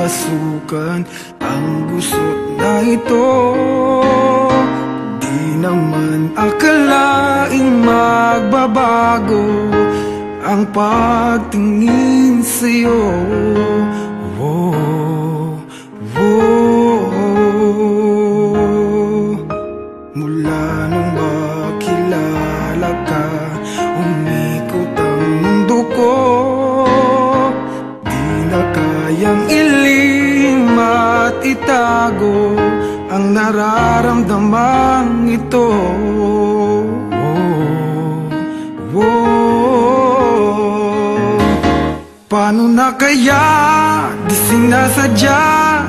masukan ang gusot na ito. Di naman akalaing magbabago ang pagtingin sa'yo. Mula nung makilala ka, umikot ang mundo ko. Di na kayang ilim at itago ang nararamdamang ito. Paano na kaya? Di sinasadya,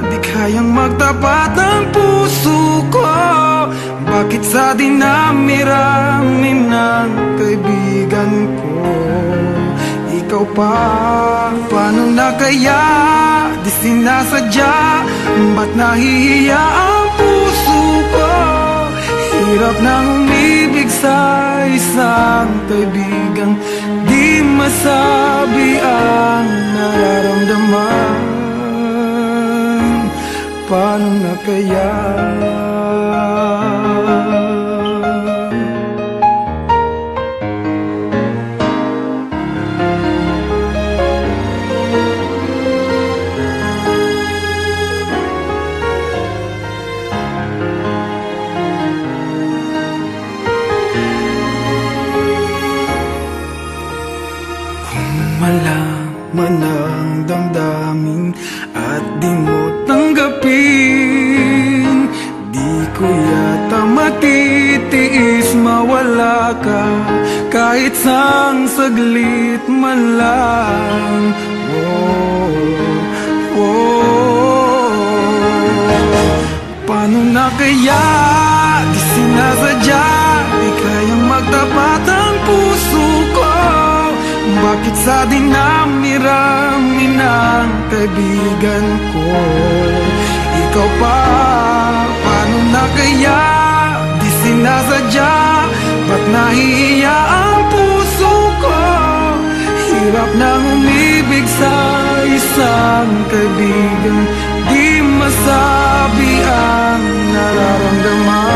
di kayang magtapat ang puso ko. Bakit sa dinami-rami ng kaibigan ko ikaw pa? Paano na kaya? Di sinasadya, ba't nahihiya ang puso ko? Hirap nang umibig sa isang kaibigang di masabi ang nararamdaman. Paano na kaya? Malaman ang damdamin at di mo tanggapin, di ko yata matitiis mawala ka kahit sang saglit man lang. Paano na kaya? Di sinasadya, di kayang magtapat ang puso ko. Bakit sa dinami-rami ng kaibigan ko ikaw pa? Paano na kaya? Di sinasadya, ba't nahihiya ang puso ko? Hirap nang umibig sa isang kaibigan di masabi ang nararamdaman.